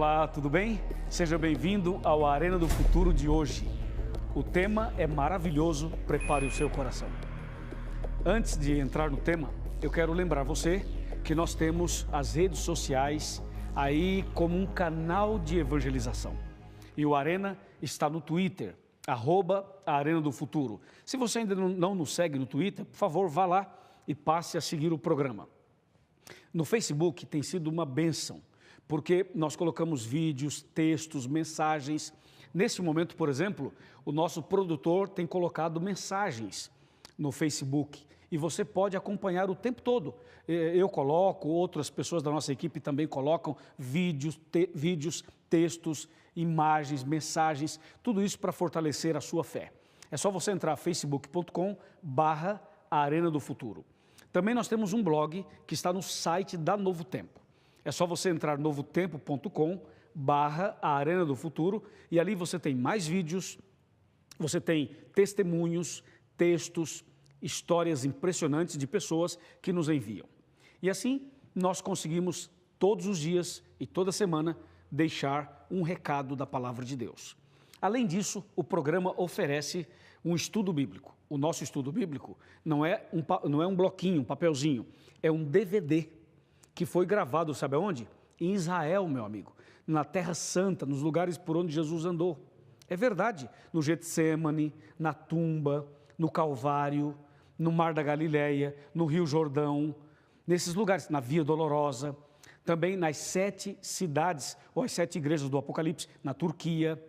Olá, tudo bem? Seja bem-vindo ao Arena do Futuro de hoje. O tema é maravilhoso, prepare o seu coração. Antes de entrar no tema, eu quero lembrar você que nós temos as redes sociais aí como um canal de evangelização. E o Arena está no Twitter, @Arena do Futuro. Se você ainda não nos segue no Twitter, por favor, vá lá e passe a seguir o programa. No Facebook tem sido uma bênção, porque nós colocamos vídeos, textos, mensagens. Nesse momento, por exemplo, o nosso produtor tem colocado mensagens no Facebook e você pode acompanhar o tempo todo. Eu coloco, outras pessoas da nossa equipe também colocam vídeos, textos, imagens, mensagens, tudo isso para fortalecer a sua fé. É só você entrar facebook.com/Arena do Futuro. Também nós temos um blog que está no site da Novo Tempo. É só você entrar novotempo.com/Arena do Futuro e ali você tem mais vídeos, você tem testemunhos, textos, histórias impressionantes de pessoas que nos enviam. E assim nós conseguimos todos os dias e toda semana deixar um recado da Palavra de Deus. Além disso, o programa oferece um estudo bíblico. O nosso estudo bíblico não é um bloquinho, um papelzinho, é um DVD que foi gravado, sabe aonde? Em Israel, meu amigo, na Terra Santa, nos lugares por onde Jesus andou. É verdade, no Getsemane, na tumba, no Calvário, no Mar da Galileia, no Rio Jordão, nesses lugares, na Via Dolorosa, também nas 7 cidades, ou as 7 igrejas do Apocalipse, na Turquia.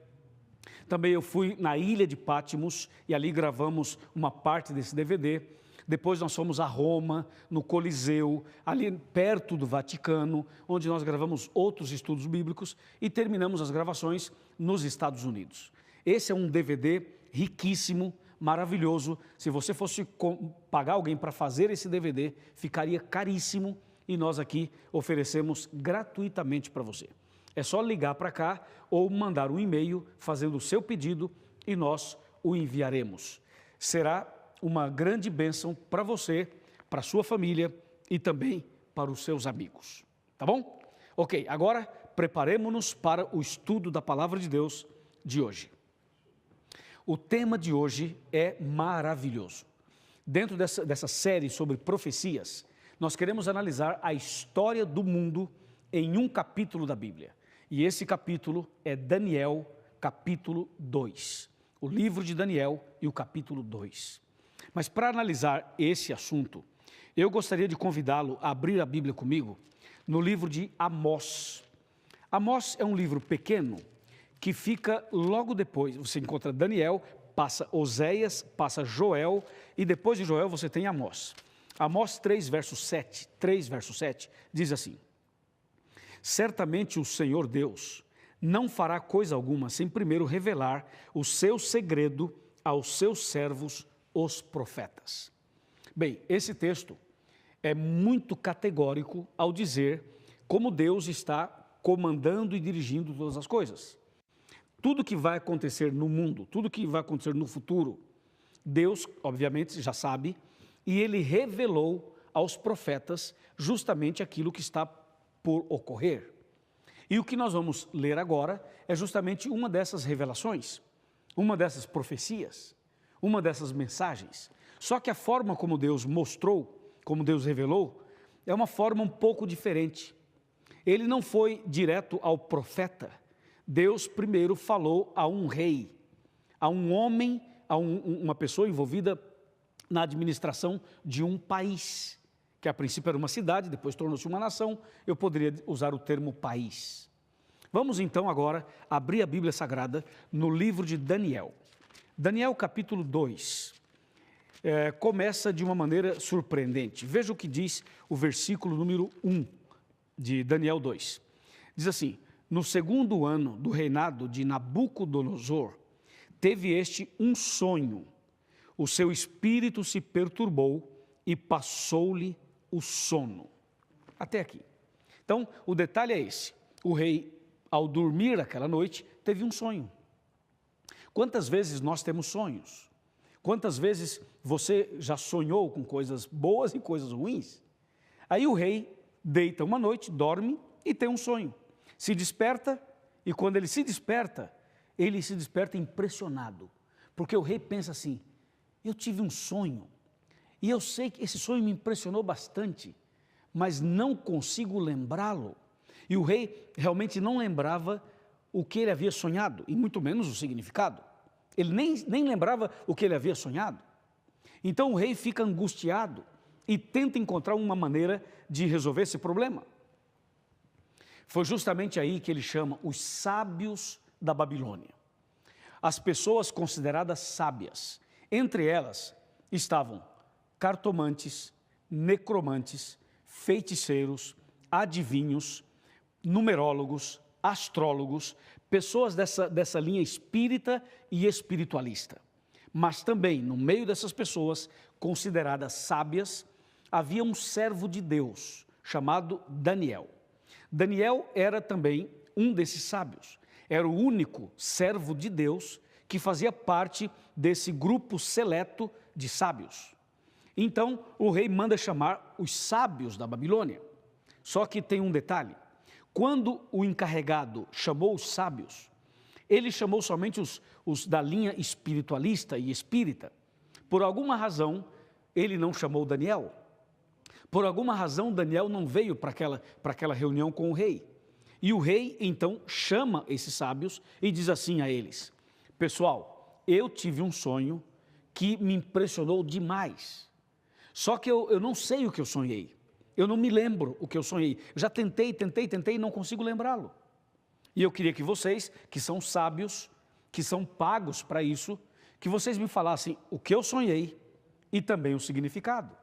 Também eu fui na ilha de Patmos e ali gravamos uma parte desse DVD. Depois nós fomos a Roma, no Coliseu, ali perto do Vaticano, onde nós gravamos outros estudos bíblicos e terminamos as gravações nos Estados Unidos. Esse é um DVD riquíssimo, maravilhoso. Se você fosse pagar alguém para fazer esse DVD, ficaria caríssimo e nós aqui oferecemos gratuitamente para você. É só ligar para cá ou mandar um e-mail fazendo o seu pedido e nós o enviaremos. Será uma grande bênção para você, para a sua família e também para os seus amigos. Tá bom? Ok, agora preparemos-nos para o estudo da Palavra de Deus de hoje. O tema de hoje é maravilhoso. Dentro dessa série sobre profecias, nós queremos analisar a história do mundo em um capítulo da Bíblia. E esse capítulo é Daniel, capítulo 2. O livro de Daniel e o capítulo 2. Mas para analisar esse assunto, eu gostaria de convidá-lo a abrir a Bíblia comigo no livro de Amós. Amós é um livro pequeno que fica logo depois. Você encontra Daniel, passa Oséias, passa Joel e depois de Joel você tem Amós. Amós 3, verso 7, diz assim: certamente o Senhor Deus não fará coisa alguma sem primeiro revelar o seu segredo aos seus servos, os profetas. Bem, esse texto é muito categórico ao dizer como Deus está comandando e dirigindo todas as coisas. Tudo que vai acontecer no mundo, tudo que vai acontecer no futuro, Deus, obviamente, já sabe, e Ele revelou aos profetas justamente aquilo que está por ocorrer. E o que nós vamos ler agora é justamente uma dessas revelações, uma dessas profecias, uma dessas mensagens. Só que a forma como Deus mostrou, como Deus revelou, é uma forma um pouco diferente. Ele não foi direto ao profeta. Deus primeiro falou a um rei, a um homem, uma pessoa envolvida na administração de um país, que a princípio era uma cidade, depois tornou-se uma nação. Eu poderia usar o termo país. Vamos então agora abrir a Bíblia Sagrada no livro de Daniel. Daniel capítulo 2 começa de uma maneira surpreendente. Veja o que diz o versículo número 1 de Daniel 2. Diz assim: no segundo ano do reinado de Nabucodonosor, teve este um sonho. O seu espírito se perturbou e passou-lhe o sono. Até aqui. Então, o detalhe é esse. O rei, ao dormir aquela noite, teve um sonho. Quantas vezes nós temos sonhos? Quantas vezes você já sonhou com coisas boas e coisas ruins? Aí o rei deita uma noite, dorme e tem um sonho. Se desperta, e quando ele se desperta impressionado, porque o rei pensa assim: eu tive um sonho, e eu sei que esse sonho me impressionou bastante, mas não consigo lembrá-lo. E o rei realmente não lembrava o que ele havia sonhado, e muito menos o significado. Ele nem lembrava o que ele havia sonhado. Então o rei fica angustiado e tenta encontrar uma maneira de resolver esse problema. Foi justamente aí que ele chama os sábios da Babilônia. As pessoas consideradas sábias. Entre elas estavam cartomantes, necromantes, feiticeiros, adivinhos, numerólogos, astrólogos, pessoas dessa linha espírita e espiritualista. Mas também, no meio dessas pessoas consideradas sábias, havia um servo de Deus chamado Daniel. Daniel era também um desses sábios. Era o único servo de Deus que fazia parte desse grupo seleto de sábios. Então, o rei manda chamar os sábios da Babilônia. Só que tem um detalhe. Quando o encarregado chamou os sábios, ele chamou somente os da linha espiritualista e espírita. Por alguma razão, ele não chamou Daniel. Por alguma razão, Daniel não veio para aquela reunião com o rei. E o rei, então, chama esses sábios e diz assim a eles: pessoal, eu tive um sonho que me impressionou demais. Só que eu não sei o que eu sonhei. Eu não me lembro o que eu sonhei. Eu já tentei e não consigo lembrá-lo. E eu queria que vocês, que são sábios, que são pagos para isso, que vocês me falassem o que eu sonhei e também o significado.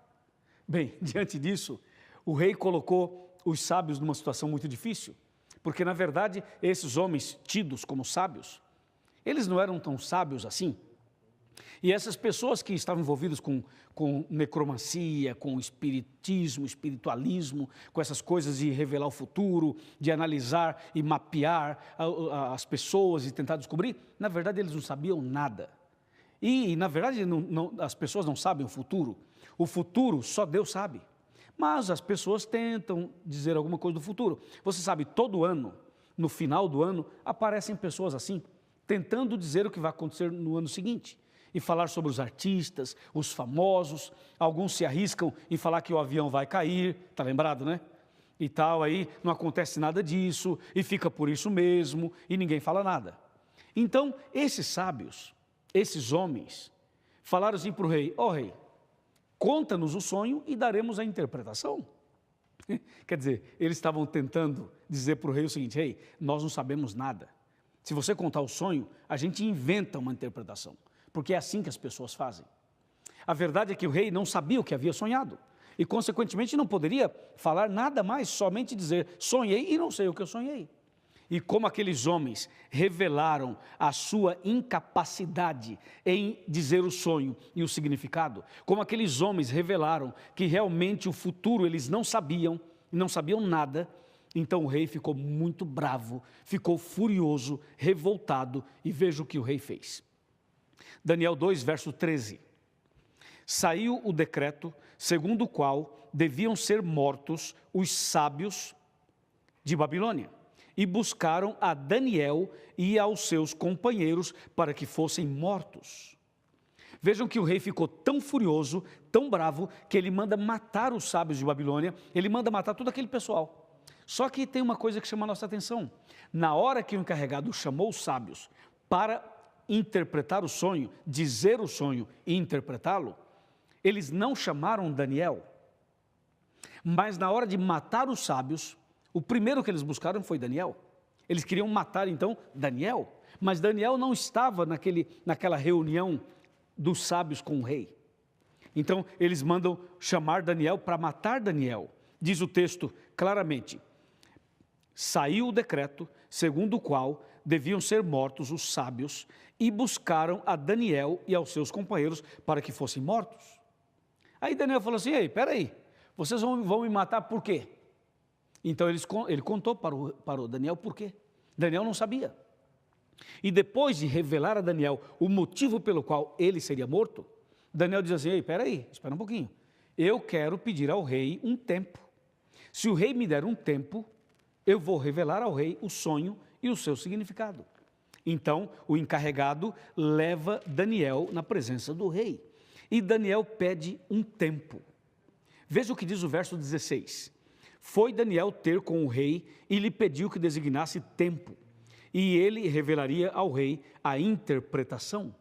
Bem, diante disso, o rei colocou os sábios numa situação muito difícil, porque, na verdade, esses homens tidos como sábios, eles não eram tão sábios assim. E essas pessoas que estavam envolvidas com necromancia, com espiritismo, espiritualismo, com essas coisas de revelar o futuro, de analisar e mapear as pessoas e tentar descobrir, na verdade eles não sabiam nada. E na verdade as pessoas não sabem o futuro só Deus sabe. Mas as pessoas tentam dizer alguma coisa do futuro. Você sabe, todo ano, no final do ano, aparecem pessoas assim, tentando dizer o que vai acontecer no ano seguinte. E falar sobre os artistas, os famosos, alguns se arriscam em falar que o avião vai cair, tá lembrado, né? E tal, aí não acontece nada disso, e fica por isso mesmo, e ninguém fala nada. Então, esses sábios, esses homens, falaram assim para o rei: ó rei, conta-nos o sonho e daremos a interpretação. Quer dizer, eles estavam tentando dizer para o rei o seguinte: rei, nós não sabemos nada. Se você contar o sonho, a gente inventa uma interpretação. Porque é assim que as pessoas fazem. A verdade é que o rei não sabia o que havia sonhado e, consequentemente, não poderia falar nada mais, somente dizer: sonhei e não sei o que eu sonhei. E como aqueles homens revelaram a sua incapacidade em dizer o sonho e o significado, como aqueles homens revelaram que realmente o futuro eles não sabiam nada, então o rei ficou muito bravo, ficou furioso, revoltado, e veja o que o rei fez. Daniel 2, verso 13. Saiu o decreto segundo o qual deviam ser mortos os sábios de Babilônia, e buscaram a Daniel e aos seus companheiros para que fossem mortos. Vejam que o rei ficou tão furioso, tão bravo, que ele manda matar os sábios de Babilônia, ele manda matar todo aquele pessoal. Só que tem uma coisa que chama a nossa atenção. Na hora que o encarregado chamou os sábios para interpretar o sonho, dizer o sonho e interpretá-lo, eles não chamaram Daniel. Mas na hora de matar os sábios, o primeiro que eles buscaram foi Daniel. Eles queriam matar então Daniel, mas Daniel não estava naquela reunião dos sábios com o rei. Então eles mandam chamar Daniel para matar Daniel. Diz o texto claramente: saiu o decreto segundo o qual deviam ser mortos os sábios, e buscaram a Daniel e aos seus companheiros para que fossem mortos. Aí Daniel falou assim: ei, peraí, vocês vão me matar por quê? Então ele contou para o Daniel por quê. Daniel não sabia. E depois de revelar a Daniel o motivo pelo qual ele seria morto, Daniel diz assim: ei, peraí, espera um pouquinho, eu quero pedir ao rei um tempo. Se o rei me der um tempo, eu vou revelar ao rei o sonho e o seu significado. Então, o encarregado leva Daniel na presença do rei. E Daniel pede um tempo. Veja o que diz o verso 16. Foi Daniel ter com o rei e lhe pediu que designasse tempo. E ele revelaria ao rei a interpretação.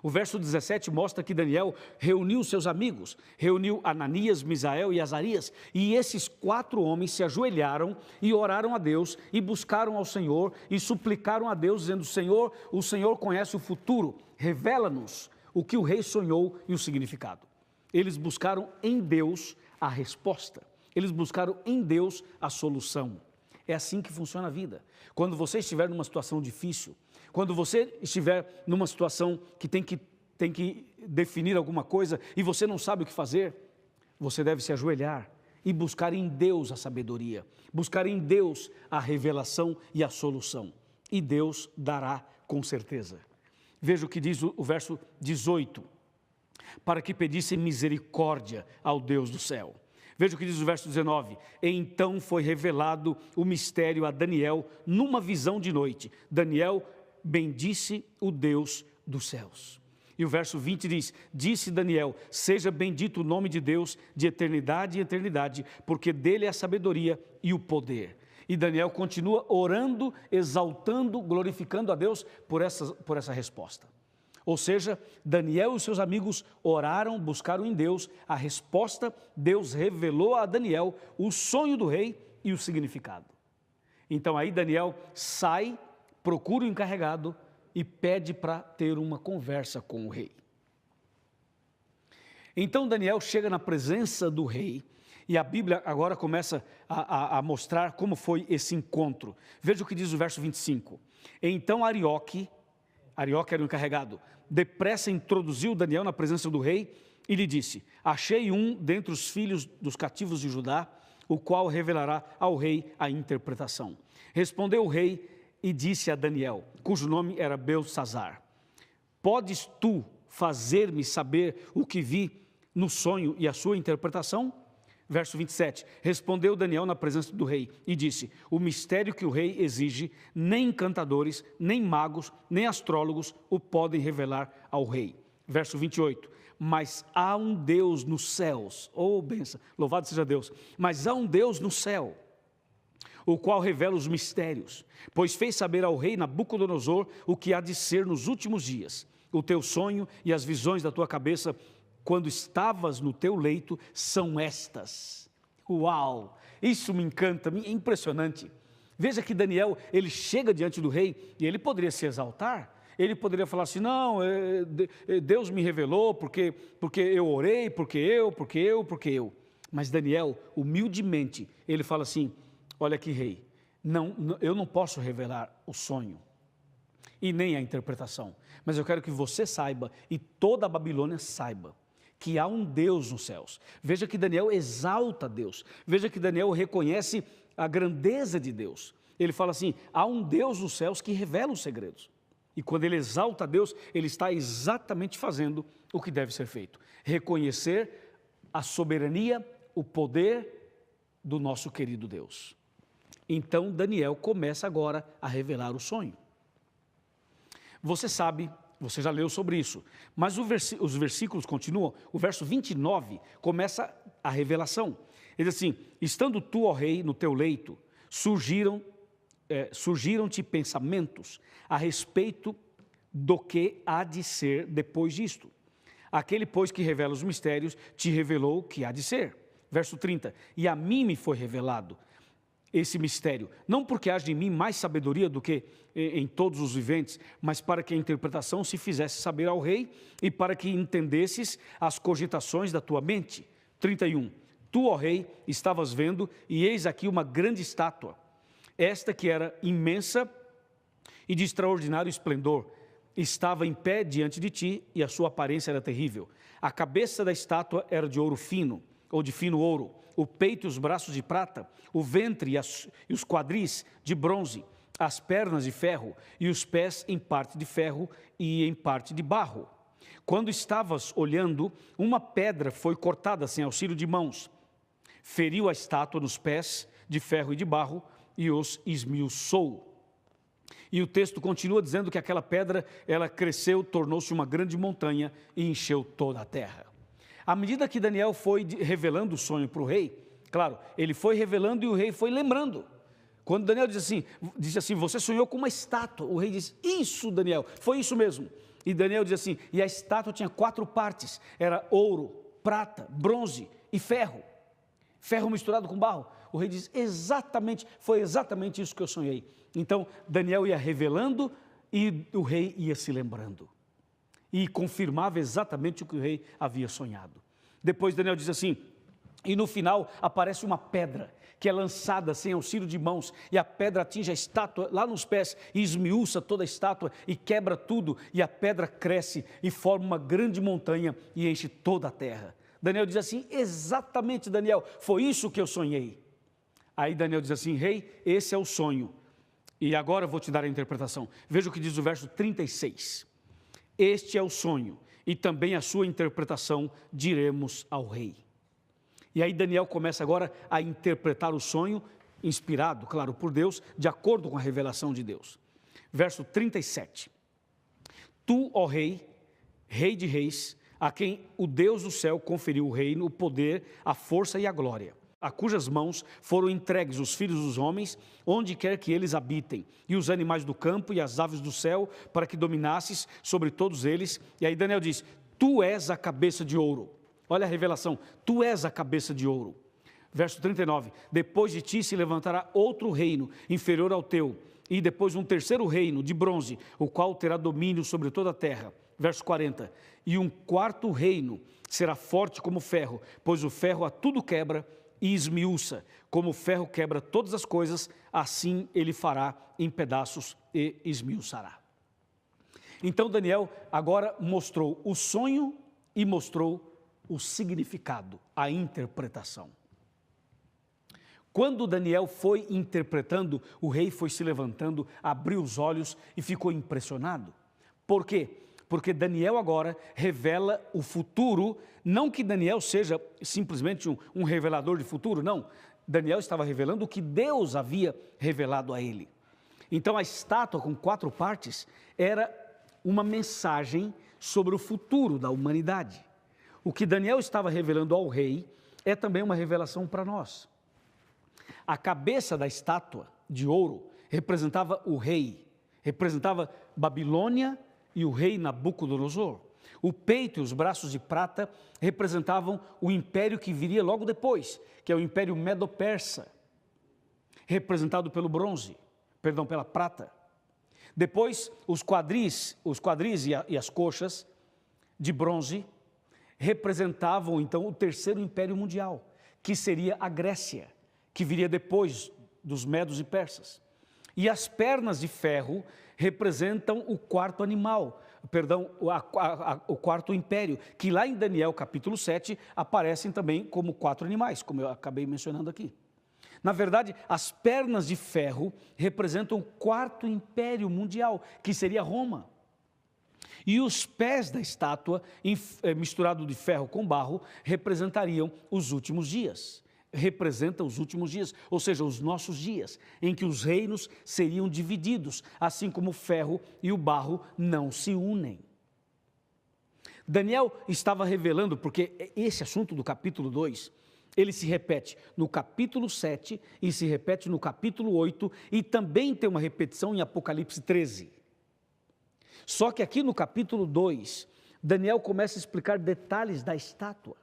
O verso 17 mostra que Daniel reuniu seus amigos, reuniu Ananias, Misael e Azarias, e esses 4 homens se ajoelharam e oraram a Deus e buscaram ao Senhor e suplicaram a Deus, dizendo: Senhor, o Senhor conhece o futuro, revela-nos o que o rei sonhou e o significado. Eles buscaram em Deus a resposta, eles buscaram em Deus a solução. É assim que funciona a vida. Quando você estiver numa situação difícil, quando você estiver numa situação que tem que definir alguma coisa e você não sabe o que fazer, você deve se ajoelhar e buscar em Deus a sabedoria, buscar em Deus a revelação e a solução. E Deus dará com certeza. Veja o que diz o verso 18. Para que pedissem misericórdia ao Deus do céu. Veja o que diz o verso 19. Então foi revelado o mistério a Daniel numa visão de noite. Daniel bendisse o Deus dos céus. E o verso 20 diz: disse Daniel: seja bendito o nome de Deus de eternidade em eternidade, porque dele é a sabedoria e o poder. E Daniel continua orando, exaltando, glorificando a Deus por essa resposta. Ou seja, Daniel e seus amigos oraram, buscaram em Deus a resposta. Deus revelou a Daniel o sonho do rei e o significado. Então aí Daniel sai, procura o encarregado e pede para ter uma conversa com o rei. Então Daniel chega na presença do rei e a Bíblia agora começa a mostrar como foi esse encontro. Veja o que diz o verso 25. Então Arioque era o encarregado, depressa introduziu Daniel na presença do rei e lhe disse: achei um dentre os filhos dos cativos de Judá, o qual revelará ao rei a interpretação. Respondeu o rei e disse a Daniel, cujo nome era Beltsazar: podes tu fazer-me saber o que vi no sonho e a sua interpretação? Verso 27, respondeu Daniel na presença do rei e disse: o mistério que o rei exige, nem encantadores, nem magos, nem astrólogos o podem revelar ao rei. Verso 28, mas há um Deus nos céus, bênção, louvado seja Deus, mas há um Deus no céu, o qual revela os mistérios, pois fez saber ao rei Nabucodonosor o que há de ser nos últimos dias. O teu sonho e as visões da tua cabeça, quando estavas no teu leito, são estas. Uau! Isso me encanta, é impressionante. Veja que Daniel, ele chega diante do rei e ele poderia se exaltar. Ele poderia falar assim: não, Deus me revelou porque eu orei, porque eu. Mas Daniel, humildemente, ele fala assim: olha aqui, rei, eu não posso revelar o sonho e nem a interpretação, mas eu quero que você saiba e toda a Babilônia saiba que há um Deus nos céus. Veja que Daniel exalta Deus, veja que Daniel reconhece a grandeza de Deus. Ele fala assim: há um Deus nos céus que revela os segredos. E quando ele exalta Deus, ele está exatamente fazendo o que deve ser feito: reconhecer a soberania, o poder do nosso querido Deus. Então Daniel começa agora a revelar o sonho. Você sabe, você já leu sobre isso, mas os versículos continuam. O verso 29 começa a revelação. Ele diz assim: estando tu, ó rei, no teu leito, surgiram-te pensamentos a respeito do que há de ser depois disto. Aquele, pois, que revela os mistérios, te revelou o que há de ser. Verso 30, e a mim me foi revelado esse mistério, não porque haja em mim mais sabedoria do que em todos os viventes, mas para que a interpretação se fizesse saber ao rei e para que entendesses as cogitações da tua mente. 31, tu, ó rei, estavas vendo, e eis aqui uma grande estátua, esta que era imensa e de extraordinário esplendor, estava em pé diante de ti, e a sua aparência era terrível. A cabeça da estátua era de ouro fino, ou de fino ouro, o peito e os braços de prata, o ventre e os quadris de bronze, as pernas de ferro e os pés em parte de ferro e em parte de barro. Quando estavas olhando, uma pedra foi cortada sem auxílio de mãos. feriu a estátua nos pés de ferro e de barro e os esmiuçou. E o texto continua dizendo que aquela pedra, ela cresceu, tornou-se uma grande montanha e encheu toda a terra. À medida que Daniel foi revelando o sonho para o rei, claro, ele foi revelando e o rei foi lembrando. Quando Daniel disse assim, você sonhou com uma estátua. O rei disse, isso, Daniel, foi isso mesmo. E Daniel diz assim, e a estátua tinha 4 partes, era ouro, prata, bronze e ferro. Ferro misturado com barro. O rei diz, foi exatamente isso que eu sonhei. Então, Daniel ia revelando e o rei ia se lembrando. E confirmava exatamente o que o rei havia sonhado. Depois Daniel diz assim, e no final aparece uma pedra que é lançada sem auxílio de mãos, e a pedra atinge a estátua lá nos pés e esmiuça toda a estátua e quebra tudo, e a pedra cresce e forma uma grande montanha e enche toda a terra. Daniel diz assim, exatamente, Daniel, foi isso que eu sonhei. Aí Daniel diz assim, rei, esse é o sonho. E agora eu vou te dar a interpretação. Veja o que diz o verso 36. Este é o sonho, e também a sua interpretação diremos ao rei. E aí Daniel começa agora a interpretar o sonho, inspirado, claro, por Deus, de acordo com a revelação de Deus. Verso 37. Tu, ó rei, rei de reis, a quem o Deus do céu conferiu o reino, o poder, a força e a glória, a cujas mãos foram entregues os filhos dos homens, onde quer que eles habitem, e os animais do campo e as aves do céu, para que dominasses sobre todos eles. E aí Daniel diz, tu és a cabeça de ouro. Olha a revelação, tu és a cabeça de ouro. Verso 39, depois de ti se levantará outro reino, inferior ao teu, e depois um terceiro reino, de bronze, o qual terá domínio sobre toda a terra. Verso 40, e um quarto reino será forte como ferro, pois o ferro a tudo quebra, e esmiuça, como o ferro quebra todas as coisas, assim ele fará em pedaços e esmiuçará. Então Daniel agora mostrou o sonho e mostrou o significado, a interpretação. Quando Daniel foi interpretando, o rei foi se levantando, abriu os olhos e ficou impressionado. Por quê? Porque Daniel agora revela o futuro, não que Daniel seja simplesmente um revelador de futuro, não. Daniel estava revelando o que Deus havia revelado a ele. Então a estátua com 4 partes era uma mensagem sobre o futuro da humanidade. O que Daniel estava revelando ao rei é também uma revelação para nós. A cabeça da estátua de ouro representava o rei, representava Babilônia e o rei Nabucodonosor. O peito e os braços de prata representavam o império que viria logo depois, que é o Império Medo-Persa, representado pela prata. Depois, os quadris e as coxas de bronze representavam então o terceiro império mundial, que seria a Grécia, que viria depois dos medos e persas. E as pernas de ferro representam o quarto o quarto império, que lá em Daniel capítulo 7 aparecem também como 4 animais, como eu acabei mencionando aqui. Na verdade, as pernas de ferro representam o quarto império mundial, que seria Roma. E os pés da estátua, misturado de ferro com barro, representariam os últimos dias. Representa os últimos dias, ou seja, os nossos dias, em que os reinos seriam divididos, assim como o ferro e o barro não se unem. Daniel estava revelando, porque esse assunto do capítulo 2, ele se repete no capítulo 7 e se repete no capítulo 8 e também tem uma repetição em Apocalipse 13. Só que aqui no capítulo 2, Daniel começa a explicar detalhes da estátua.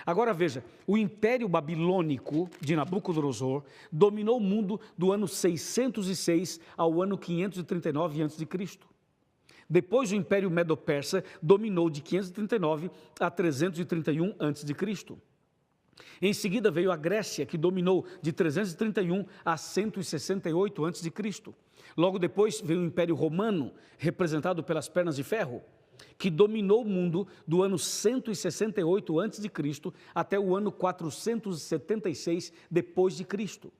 Agora veja, o Império Babilônico de Nabucodonosor dominou o mundo do ano 606 ao ano 539 a.C. Depois o Império Medo-Persa dominou de 539 a 331 a.C. Em seguida veio a Grécia, que dominou de 331 a 168 a.C. Logo depois veio o Império Romano, representado pelas pernas de ferro, que dominou o mundo do ano 168 a.C. até o ano 476 depois de Cristo.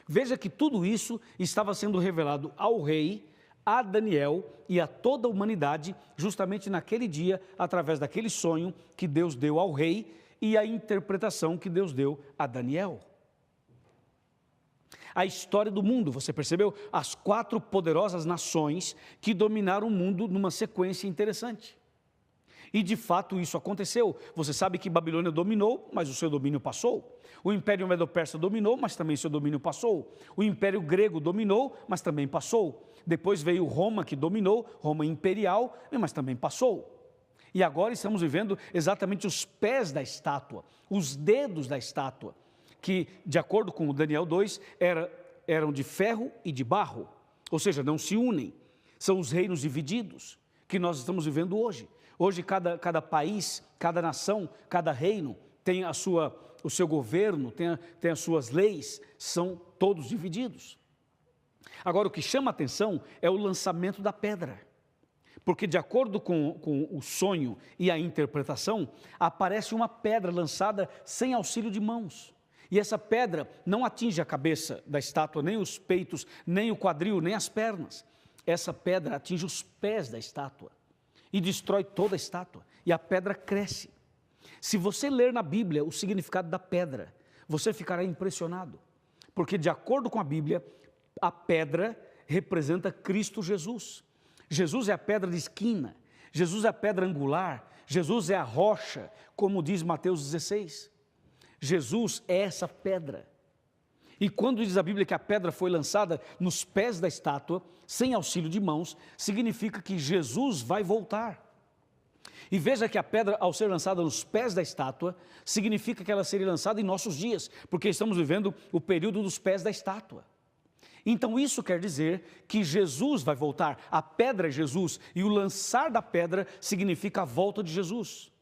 Veja que tudo isso estava sendo revelado ao rei, a Daniel e a toda a humanidade, justamente naquele dia, através daquele sonho que Deus deu ao rei e a interpretação que Deus deu a Daniel. A história do mundo, você percebeu? As 4 poderosas nações que dominaram o mundo numa sequência interessante. E de fato isso aconteceu. Você sabe que Babilônia dominou, mas o seu domínio passou. O Império Medo-Persa dominou, mas também seu domínio passou. O Império Grego dominou, mas também passou. Depois veio Roma, que dominou, Roma Imperial, mas também passou. E agora estamos vivendo exatamente os pés da estátua, os dedos da estátua, que, de acordo com o Daniel 2, eram de ferro e de barro, ou seja, não se unem. São os reinos divididos que nós estamos vivendo hoje. Hoje cada país, cada nação, cada reino tem o seu governo, tem as suas leis, são todos divididos. Agora, o que chama a atenção é o lançamento da pedra. Porque, de acordo com o sonho e a interpretação, aparece uma pedra lançada sem auxílio de mãos. E essa pedra não atinge a cabeça da estátua, nem os peitos, nem o quadril, nem as pernas. Essa pedra atinge os pés da estátua e destrói toda a estátua. E a pedra cresce. Se você ler na Bíblia o significado da pedra, você ficará impressionado. Porque, de acordo com a Bíblia, a pedra representa Cristo Jesus. Jesus é a pedra de esquina, Jesus é a pedra angular, Jesus é a rocha, como diz Mateus 16. Jesus é essa pedra. E quando diz a Bíblia que a pedra foi lançada nos pés da estátua, sem auxílio de mãos, significa que Jesus vai voltar. E veja que a pedra, ao ser lançada nos pés da estátua, significa que ela seria lançada em nossos dias, porque estamos vivendo o período dos pés da estátua. Então isso quer dizer que Jesus vai voltar, a pedra é Jesus, e o lançar da pedra significa a volta de Jesus.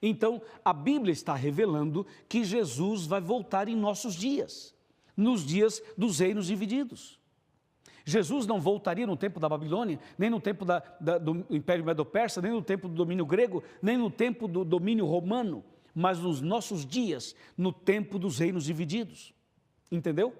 Então a Bíblia está revelando que Jesus vai voltar em nossos dias, nos dias dos reinos divididos. Jesus não voltaria no tempo da Babilônia, nem no tempo do Império Medo-Persa, nem no tempo do domínio grego, nem no tempo do domínio romano, mas nos nossos dias, no tempo dos reinos divididos. Entendeu?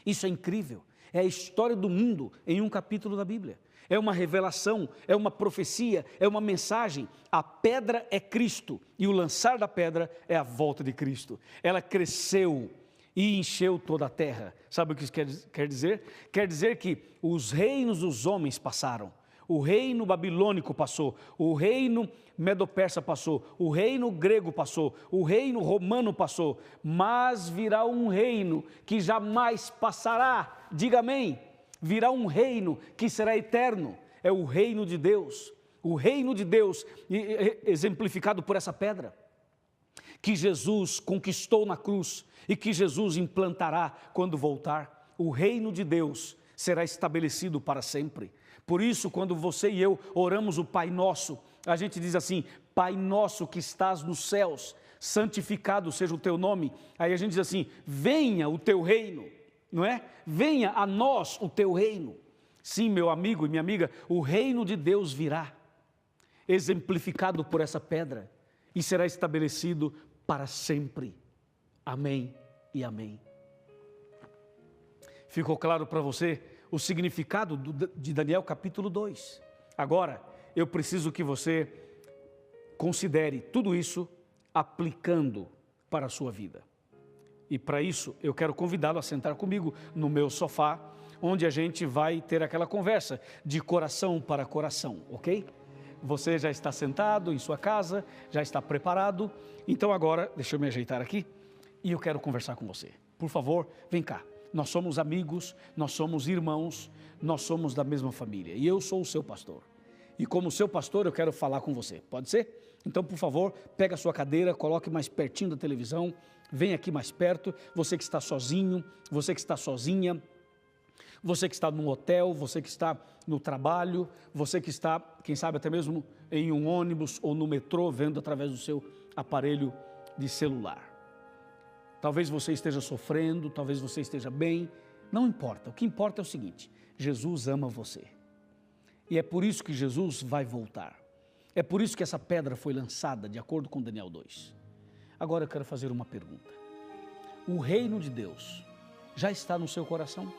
Isso é incrível, é a história do mundo em um capítulo da Bíblia. É uma revelação, é uma profecia, é uma mensagem. A pedra é Cristo e o lançar da pedra é a volta de Cristo. Ela cresceu e encheu toda a terra. Sabe o que isso quer dizer? Quer dizer que os reinos dos homens passaram. O reino babilônico passou, o reino medo-persa passou, o reino grego passou, o reino romano passou, mas virá um reino que jamais passará, diga amém, virá um reino que será eterno, é o reino de Deus, exemplificado por essa pedra, que Jesus conquistou na cruz e que Jesus implantará quando voltar. O reino de Deus será estabelecido para sempre. Por isso, quando você e eu oramos o Pai Nosso, a gente diz assim: Pai Nosso que estás nos céus, santificado seja o teu nome. Aí a gente diz assim: venha o teu reino, não é? Venha a nós o teu reino. Sim, meu amigo e minha amiga, o reino de Deus virá, exemplificado por essa pedra, e será estabelecido para sempre. Amém e amém. Ficou claro para você o significado de Daniel capítulo 2. Agora, eu preciso que você considere tudo isso aplicando para a sua vida. E para isso, eu quero convidá-lo a sentar comigo no meu sofá, onde a gente vai ter aquela conversa de coração para coração, ok? Você já está sentado em sua casa, já está preparado. Então agora, deixa eu me ajeitar aqui e eu quero conversar com você. Por favor, vem cá. Nós somos amigos, nós somos irmãos, nós somos da mesma família. E eu sou o seu pastor. E como seu pastor, eu quero falar com você. Pode ser? Então, por favor, pega a sua cadeira, coloque mais pertinho da televisão, vem aqui mais perto. Você que está sozinho, você que está sozinha, você que está num hotel, você que está no trabalho, você que está, quem sabe até mesmo em um ônibus ou no metrô, vendo através do seu aparelho de celular. Talvez você esteja sofrendo, talvez você esteja bem, não importa. O que importa é o seguinte: Jesus ama você. E é por isso que Jesus vai voltar. É por isso que essa pedra foi lançada, de acordo com Daniel 2. Agora eu quero fazer uma pergunta. O reino de Deus já está no seu coração?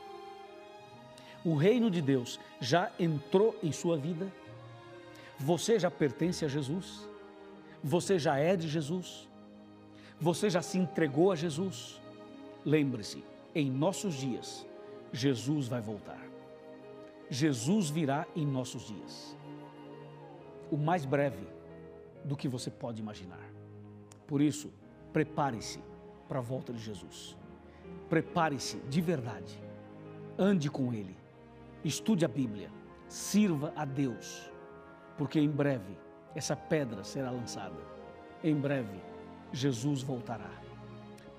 O reino de Deus já entrou em sua vida? Você já pertence a Jesus? Você já é de Jesus? Você já se entregou a Jesus? Lembre-se, em nossos dias, Jesus vai voltar. Jesus virá em nossos dias. O mais breve do que você pode imaginar. Por isso, prepare-se para a volta de Jesus. Prepare-se de verdade. Ande com Ele. Estude a Bíblia. Sirva a Deus. Porque em breve essa pedra será lançada. Em breve Jesus voltará.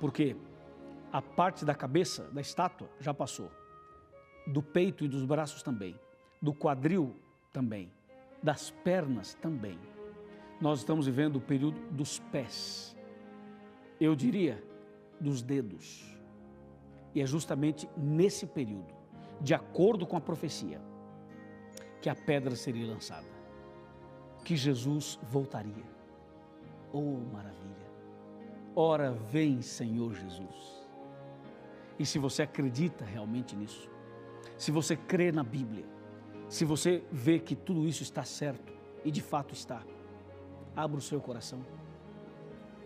Porque a parte da cabeça da estátua já passou. Do peito e dos braços também. Do quadril também. Das pernas também. Nós estamos vivendo o período dos pés. Eu diria, dos dedos. E é justamente nesse período, de acordo com a profecia, que a pedra seria lançada. Que Jesus voltaria. Oh, maravilha! Ora vem, Senhor Jesus. E se você acredita realmente nisso, se você crê na Bíblia, se você vê que tudo isso está certo, e de fato está, abra o seu coração.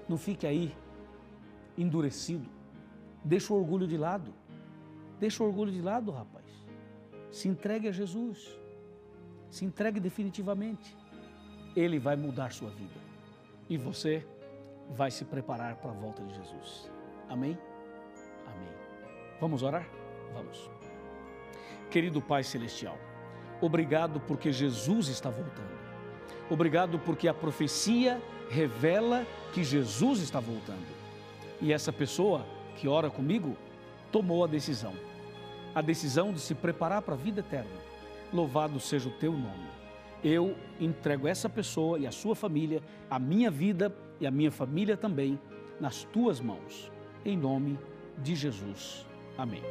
Não fique aí endurecido. Deixa o orgulho de lado. Deixa o orgulho de lado, rapaz. Se entregue a Jesus. Se entregue definitivamente. Ele vai mudar sua vida. E você vai se preparar para a volta de Jesus. Amém? Amém. Vamos orar? Vamos. Querido Pai Celestial, obrigado porque Jesus está voltando. Obrigado porque a profecia revela que Jesus está voltando. E essa pessoa que ora comigo tomou a decisão de se preparar para a vida eterna. Louvado seja o teu nome. Eu entrego essa pessoa e a sua família, a minha vida e a minha família também, nas tuas mãos. Em nome de Jesus. Amém.